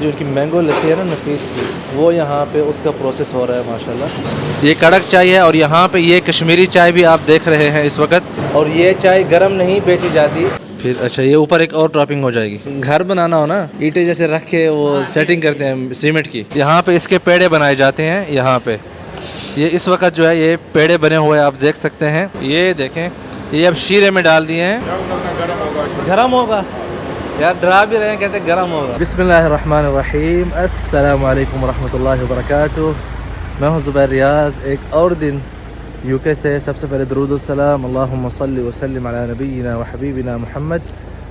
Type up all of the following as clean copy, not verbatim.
जो इनकी मैंगो लस्सी है ना नफीस की, वो यहाँ पे उसका प्रोसेस हो रहा है माशाल्लाह। ये कड़क चाय है और यहाँ पे ये कश्मीरी चाय भी आप देख रहे हैं इस वक्त। और ये चाय गर्म नहीं बेची जाती। फिर अच्छा ये ऊपर एक और टॉपिंग हो जाएगी। घर बनाना हो ना, ईंटें जैसे रख के वो सेटिंग करते हैं सीमेंट की, यहाँ पे इसके पेड़े बनाए जाते हैं। यहाँ पे ये इस वक्त जो है ये पेड़े बने हुए आप देख सकते हैं। ये देखें, ये अब शीरे में डाल दिए हैं। गर्म होगा यार, डरा भी रहे हैं, कहते गरम होगा। बिस्मिल्लाहिर्रहमानिर्रहीम, अस्सलाम वालेकुम रहमतुल्लाहि व बरकातुहू। मैं हूं ज़ुबैर रियाज़, एक और दिन यूके से। सबसे पहले दुरूद व सलाम अल्लाहुम्मा सल्लि व सल्लिम अला नबीना व हबीबिना मुहम्मद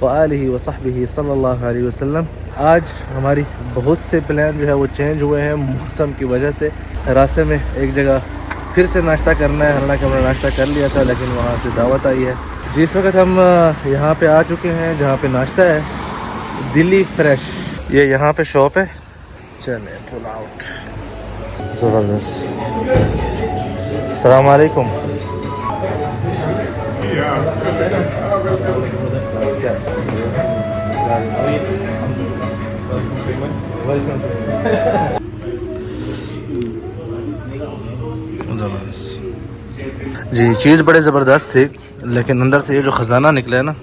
व आलिहि व सहबिहि सल्लल्लाहु अलैहि वसल्लम। आज हमारी बहुत से प्लान जो है वो चेंज हुए हैं मौसम की वजह से। रास्ते में एक जगह फिर से नाश्ता करना है, हालांकि हमने नाश्ता कर लिया था लेकिन वहाँ से दावत आई है। जिस वक्त हम यहाँ पे आ चुके हैं जहाँ पे नाश्ता है, दिल्ली फ्रेश, ये यहाँ पे शॉप है। चले पुल आउट, ज़बरदस्त। अस्सलाम वालेकुम। जी चीज़ बड़े ज़बरदस्त थी, लेकिन अंदर से ये जो ख़जाना निकला है ना,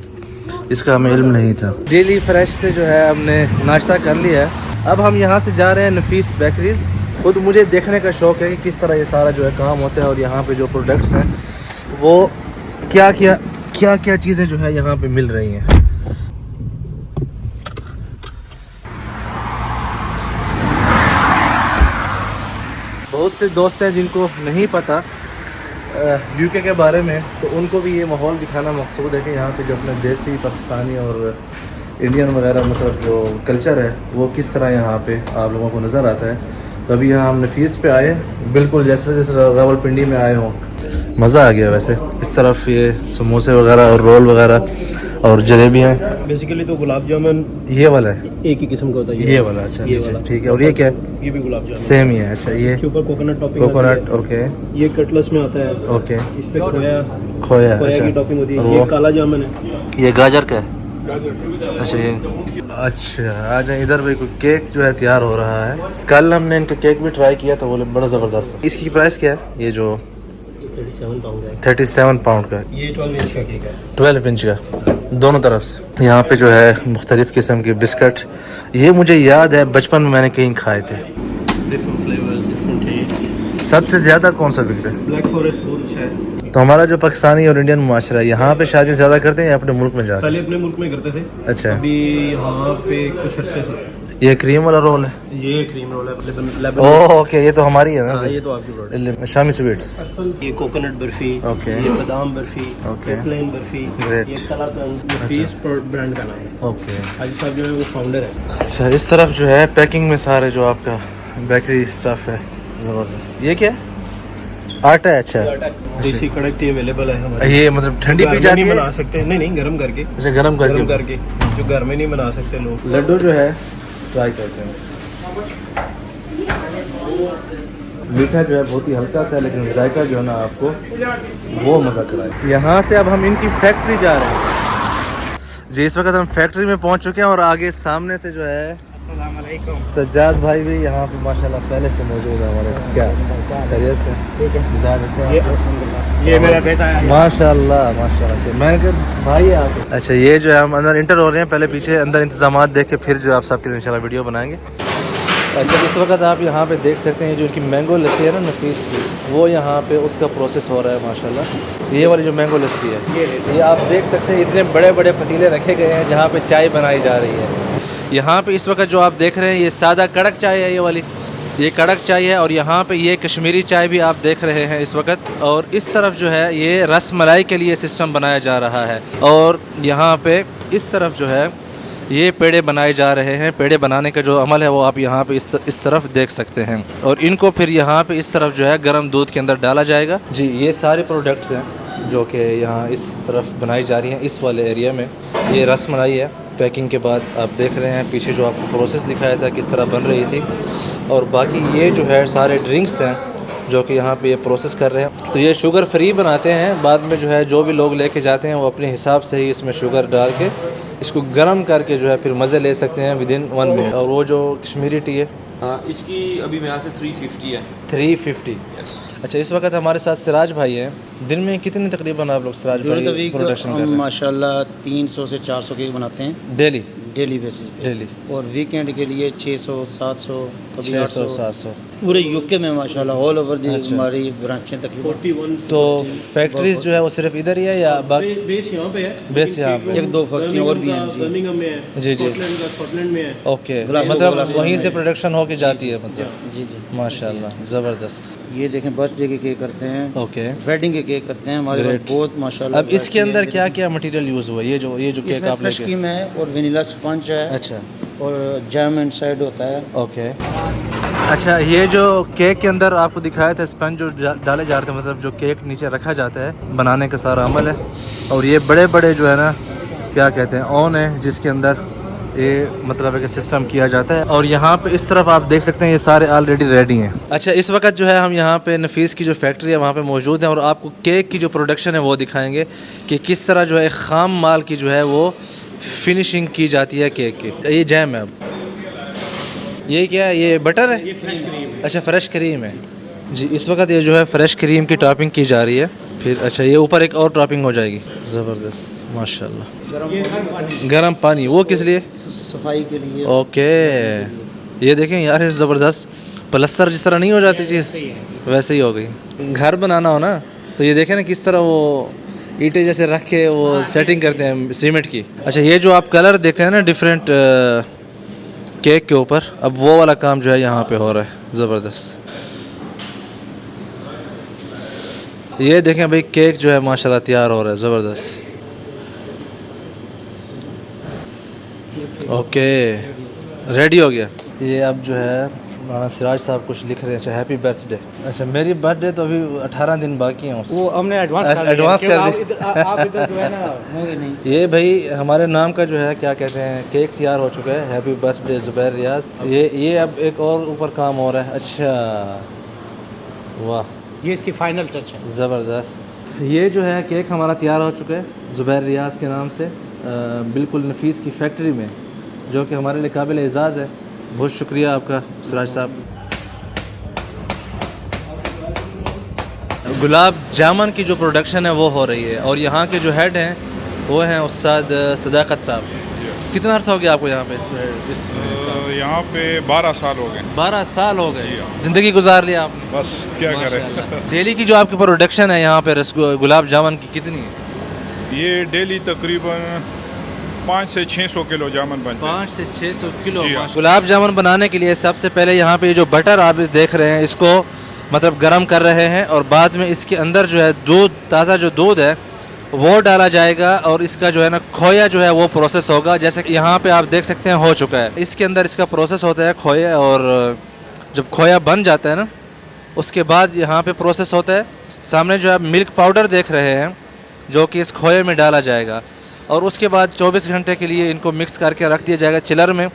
इसका हमें इल्म नहीं था। डेली फ्रेश से जो है हमने नाश्ता कर लिया है। अब हम यहाँ से जा रहे हैं नफीस बेकरीज़। खुद मुझे देखने का शौक़ है कि किस तरह ये सारा जो है काम होता है और यहाँ पे जो प्रोडक्ट्स हैं वो क्या क्या चीज़ें जो है यहाँ पे मिल रही हैं। बहुत से दोस्त हैं जिनको नहीं पता यूके के बारे में, तो उनको भी ये माहौल दिखाना मकसूद है कि यहाँ पे जो अपने देसी पाकिस्तानी और इंडियन वगैरह मतलब जो कल्चर है वो किस तरह यहाँ पे आप लोगों को नज़र आता है। तो अभी यहाँ हम नफीस पे आए, बिल्कुल जैसे रावलपिंडी में आए हों। मज़ा आ गया। वैसे इस तरफ ये समोसे वगैरह और रोल वगैरह और जलेबियाँ। बेसिकली तो गुलाब जामुन ये वाला है, एक ही किस्म का होता है ये वाला। अच्छा ये वाला ठीक है। और ये क्या है? ये भी गुलाब जामुन सेम ही है। अच्छा ये इसके ऊपर कोकोनट टॉपिंग, कोकोनट ओके। ये कटलेस में आता है ओके। इस पे खोया की टॉपिंग होती है। ये काला जामुन है, ये गाजर का है। अच्छा ये अच्छा आज इधर भी कोई केक जो है तैयार हो रहा है। कल हमने इनका केक भी ट्राई किया था, बोले बड़ा ज़बरदस्त। इसकी प्राइस क्या है? ये जो 37 पाउंड है। 37 पाउंड का। ये 12 इंच का केक है। 12 इंच का दोनों तरफ से। यहाँ पे जो है मुख्तलिफ किस्म के बिस्किट, ये मुझे याद है बचपन में मैंने कहीं खाए थे। Different flavours, different taste. सबसे ज़्यादा कौन सा बिक रहा है? ब्लैक फॉरेस्ट बहुत अच्छा है। तो हमारा जो पाकिस्तानी और इंडियन मुआशरा है, यहाँ पे शादी ज़्यादा करते हैं या अपने मुल्क में जाते? पहले अपने मुल्क में करते थे। अच्छा अभी यहाँ पे कुछ अरसे से। ये क्रीम वाला रोल है, ये क्रीम रोल है। ओह ओके, ये तो हमारी है ना। ये तो आपकी शामी स्वीट्स। ये कोकोनट बर्फी ओके, ये बादाम बर्फी ओके, प्लेन बर्फी, ये कलाकंद, नफीस ब्रांड का नाम है ओके। हाजी साहब जो है वो फाउंडर है। अच्छा इस तरफ जो है पैकिंग में सारे जो आपका बेकरी स्टफ है, ज़बरदस्त। ये क्या है? आटा है। अच्छा देसी कड़क टी अवेलेबल है हमारे। ये मतलब ठंडी पी जाती है? बना सकते हैं, नहीं गर्म करके। अच्छा गर्म करके जो घर में नहीं बना सकते लोग। लड्डू जो है ट्राई करते हैं। मीठा जो है बहुत ही हल्का सा है, लेकिन जायका जो है ना आपको वो मज़ा कराए। यहाँ से अब हम इनकी फैक्ट्री जा रहे हैं जी। इस वक्त हम फैक्ट्री में पहुँच चुके हैं और आगे सामने से जो है सज्जाद भाई भी यहाँ पे माशाल्लाह पहले से मौजूद है हमारे। क्या खैरियत से? ये मेरा बेटा है माशाल्लाह माशाल्लाह। मैंने कहा भाई आप। अच्छा ये जो है हम अंदर इंटर हो रहे हैं, पहले पीछे अंदर इंतजामात देख के फिर जो आप सबके लिए इंशाल्लाह वीडियो बनाएंगे। अच्छा इस वक्त आप यहाँ पे देख सकते हैं जो इनकी मैंगो लस्सी है ना नफीस की, वो यहाँ पे उसका प्रोसेस हो रहा है माशाल्लाह। ये वाली जो मैंगो लस्सी है ये आप देख सकते हैं, इतने बड़े बड़े पतीले रखे गए हैं जहाँ पे चाय बनाई जा रही है। यहाँ पे इस वक्त जो आप देख रहे हैं ये सादा कड़क चाय है, ये वाली ये कड़क चाय है। और यहाँ पे ये कश्मीरी चाय भी आप देख रहे हैं इस वक्त। और इस तरफ जो है ये रस मलाई के लिए सिस्टम बनाया जा रहा है। और यहाँ पे इस तरफ जो है ये पेड़े बनाए जा रहे हैं। पेड़े बनाने का जो अमल है वो आप यहाँ पे इस तरफ देख सकते हैं। और इनको फिर यहाँ पे इस तरफ जो है गर्म दूध के अंदर डाला जाएगा जी। ये सारे प्रोडक्ट्स हैं जो कि यहाँ इस तरफ बनाई जा रही हैं इस वाले एरिया में। ये रस मलाई है। पैकिंग के बाद आप देख रहे हैं पीछे जो आपको प्रोसेस दिखाया था किस तरह बन रही थी। और बाकी ये जो है सारे ड्रिंक्स हैं जो कि यहाँ पे ये प्रोसेस कर रहे हैं। तो ये शुगर फ्री बनाते हैं, बाद में जो है जो भी लोग लेके जाते हैं वो अपने हिसाब से ही इसमें शुगर डाल के इसको गर्म करके जो है फिर मज़े ले सकते हैं विदिन 1 मिनट। और वो जो कश्मीरी टी है हाँ, इसकी अभी मेरे यहाँ से 350 है। 350। अच्छा, इस वक्त हमारे साथ सिराज भाई हैं। दिन में कितनी तकरीबन आप लोग सिराज भाई प्रोडक्शन कर रहे हैं? माशाल्लाह 300 से 400 केक बनाते हैं डेली बेसिस पे। डेली और वीकेंड के लिए 600 700 कभी 600 800। 700। पूरे यूके में माशाल्लाह ऑल ओवर दी अच्छा। हमारी ब्रांचें तकरीबन। तो फैक्ट्रीज जो है वो सिर्फ इधर ही है या बाकी बेस यहाँ पे है। बेस यहाँ पे? एक दो फैक्ट्रियाँ और भी हैं जी। बर्मिंघम में है। जी जी। स्कॉटलैंड में है। ओके, ग्लासगो मतलब वहीं से प्रोडक्शन होके जाती है मतलब। जी जी। माशाल्लाह ज़बरदस्त। ये देखें बर्थडे के केक करते हैं, ओके, वेडिंग के केक करते हैं हमारे Great. पास बहुत माशाल्लाह। अब इसके अंदर क्या क्या मटेरियल यूज़ हुआ है? ये जो केक इसमें आप फ्रेश लेके? क्रीम है और वेनिला स्पंज है अच्छा और जैम इनसाइड होता है। ओके। अच्छा, ये जो केक के अंदर आपको दिखाया था स्पंज जो डाले जाते हैं, मतलब जो केक नीचे रखा जाता है, बनाने का सारा अमल है। और ये बड़े बड़े जो है ना क्या कहते हैं ओवन है जिसके अंदर ये मतलब है कि सिस्टम किया जाता है। और यहाँ पे इस तरफ आप देख सकते हैं ये सारे ऑलरेडी रेडी हैं। अच्छा, इस वक्त जो है हम यहाँ पे नफीस की जो फैक्ट्री है वहाँ पे मौजूद हैं और आपको केक की जो प्रोडक्शन है वो दिखाएंगे कि किस तरह जो है ख़ाम माल की जो है वो फिनिशिंग की जाती है केक की। ये जैम है। अब ये क्या है? ये बटर है? ये फ्रेश क्रीम है। अच्छा, फ्रेश क्रीम है जी। इस वक्त ये जो है फ्रेश क्रीम की टॉपिंग की जा रही है। फिर अच्छा, ये ऊपर एक और टॉपिंग हो जाएगी। ज़बरदस्त माशाल्लाह। गर्म पानी वो किस लिए? सफाई के लिए। ओके, ये देखें यार, ये ज़बरदस्त प्लस्तर जिस तरह नहीं हो जाती चीज़ वैसे ही हो गई। घर बनाना हो ना तो ये देखें ना किस तरह वो ईंटें जैसे रख के वो सेटिंग करते हैं सीमेंट की। अच्छा, ये जो आप कलर देखते हैं ना डिफरेंट केक के ऊपर, अब वो वाला काम जो है यहाँ पे हो रहा है। ज़बरदस्त। ये देखें भाई, केक जो है माशाल्लाह तैयार हो रहा है। ज़बरदस्त। ओके, रेडी हो गया। ये अब जो है राना सिराज साहब कुछ लिख रहे हैं। अच्छा, हैप्पी बर्थडे। अच्छा, मेरी बर्थडे तो अभी 18 दिन बाकी हैं उससे। वो हमने एडवांस कर एडवांस कर आप दी। इधर जो है ना होंगे नहीं। ये भाई हमारे नाम का जो है क्या कहते हैं केक तैयार हो चुका है। हैप्पी बर्थडे ज़ुबैर रियाज। ये अब एक और ऊपर काम हो रहा है। अच्छा, वाह, ये इसकी फाइनल टच है। ज़बरदस्त। ये जो है केक हमारा तैयार हो चुका है ज़ुबैर रियाज के नाम से, बिल्कुल नफीस की फैक्ट्री में, जो कि हमारे लिए काबिल एज़ाज़ है। बहुत शुक्रिया आपका सिराज साहब। गुलाब जामुन की जो प्रोडक्शन है वो हो रही है और यहाँ के जो हेड हैं वो हैं उस्ताद सदाकत साहब। कितना अर्सा हो गया आपको यहाँ पे इसमें? यहाँ पे 12 साल हो गए। 12 साल हो गए। ज़िंदगी गुजार लिया आपने। बस क्या करें। माशाल्लाह। डेली की जो आपकी प्रोडक्शन है यहाँ पे गुलाब जामुन की कितनी है? ये डेली तकरीबन 5 से 600 किलो जामुन बनते हैं। 5 से 600 किलो। जी हाँ। गुलाब जामुन बनाने के लिए सबसे पहले यहाँ पे जो बटर आप इस देख रहे हैं इसको मतलब गर्म कर रहे हैं और बाद में इसके अंदर जो है दूध, ताज़ा जो दूध है वो डाला जाएगा और इसका जो है ना खोया जो है वो प्रोसेस होगा। जैसे कि यहाँ पे आप देख सकते हैं हो चुका है। इसके अंदर इसका प्रोसेस होता है खोया, और जब खोया बन जाता है ना उसके बाद यहाँ पे प्रोसेस होता है। सामने जो आप मिल्क पाउडर देख रहे हैं जो कि इस खोए में डाला जाएगा और उसके बाद 24 घंटे के लिए इनको मिक्स करके रख दिया जाएगा चिलर में।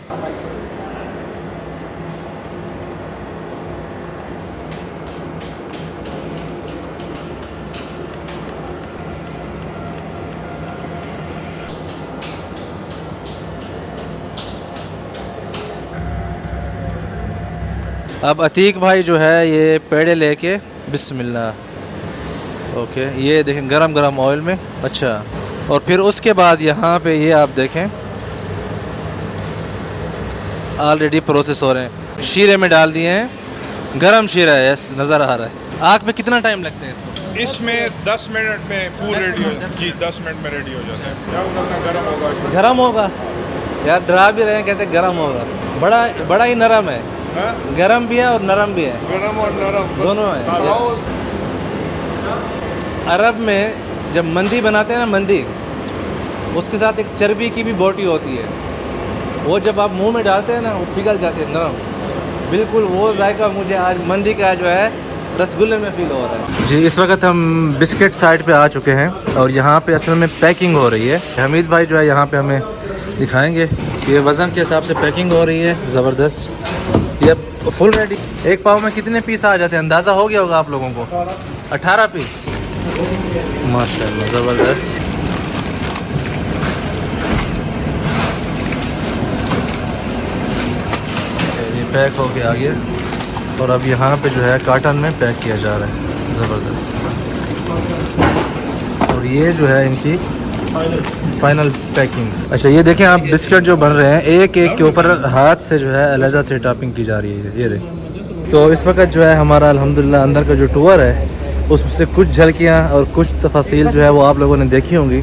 अब अतीक भाई जो है ये पेड़े लेके बिस्मिल्लाह। ओके, ये देखें गरम गरम ऑयल में। अच्छा, और फिर उसके बाद यहाँ पे ये आप देखें ऑलरेडी प्रोसेस हो रहे हैं। शीरे में डाल दिए हैं, गरम शीरा है, यस नज़र आ रहा है। आग पे कितना टाइम लगता है इसमें? इसमें 10 मिनट में पूरा रेडी हो जाता है। जी 10 मिनट में रेडी हो जाता है। क्या उतना गर्म होगा? गरम होगा यार, डरा भी रहे हैं, कहते हैं गरम होगा। बड़ा ही नरम है। गरम भी है और नरम भी है। गरम और नरम दोनों है। अरब में जब मंदी बनाते हैं ना, मंदी उसके साथ एक चर्बी की भी बोटी होती है, वो जब आप मुंह में डालते हैं ना वो पिघल जाती है नरम। बिल्कुल वो जायका मुझे आज मंदी का जो है रसगुल्ले में फील हो रहा है जी। इस वक्त हम बिस्किट साइड पे आ चुके हैं और यहाँ पे असल में पैकिंग हो रही है। हमीद भाई जो है यहाँ पे हमें दिखाएंगे कि वज़न के हिसाब से पैकिंग हो रही है। ज़बरदस्त। ये फुल रेडी। एक पाव में कितने पीस आ जाते हैं अंदाज़ा हो गया होगा आप लोगों को? 18 पीस। माशाल्लाह, ज़बरदस्त। पैक होके आ गया और अब यहाँ पे जो है कार्टन में पैक किया जा रहा है। ज़बरदस्त। और ये जो है इनकी फाइनल पैकिंग। अच्छा ये देखें आप, बिस्किट जो बन रहे हैं एक एक के ऊपर हाथ से जो है अलग से टॉपिंग की जा रही है। ये देखें। तो इस वक्त जो है हमारा अल्हम्दुलिल्लाह अंदर का जो टूर है उससे कुछ झलकियाँ और कुछ तफासील जो है वो आप लोगों ने देखी होंगी।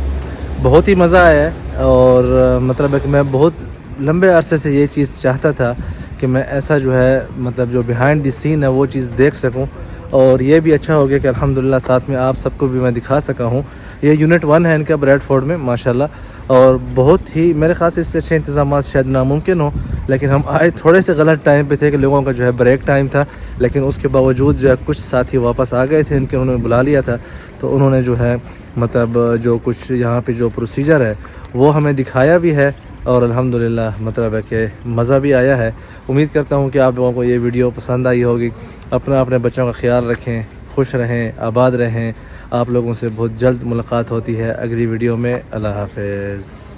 बहुत ही मज़ा आया है और मतलब है कि मैं बहुत लंबे अरसे से ये चीज़ चाहता था कि मैं ऐसा जो है मतलब जो बिहाइंड द सीन है वो चीज़ देख सकूं। और ये भी अच्छा हो गया कि अल्हम्दुलिल्लाह साथ में आप सबको भी मैं दिखा सका हूँ। ये यूनिट 1 है इनका ब्रैडफोर्ड में माशाल्लाह, और बहुत ही मेरे ख़्याल से इससे अच्छे इंतज़ाम शायद नामुमकिन हो, लेकिन हम आए थोड़े से गलत टाइम पे थे कि लोगों का जो है ब्रेक टाइम था, लेकिन उसके बावजूद जो है कुछ साथी वापस आ गए थे इनके, उन्होंने बुला लिया था तो उन्होंने जो है मतलब जो कुछ यहाँ पे जो प्रोसीजर है वो हमें दिखाया भी है और अल्हम्दुलिल्लाह मतलब है कि मज़ा भी आया है। उम्मीद करता हूँ कि आप लोगों को ये वीडियो पसंद आई होगी। अपना अपने बच्चों का ख्याल रखें, खुश रहें, आबाद रहें। आप लोगों से बहुत जल्द मुलाकात होती है अगली वीडियो में। अल्लाह हाफ़िज़।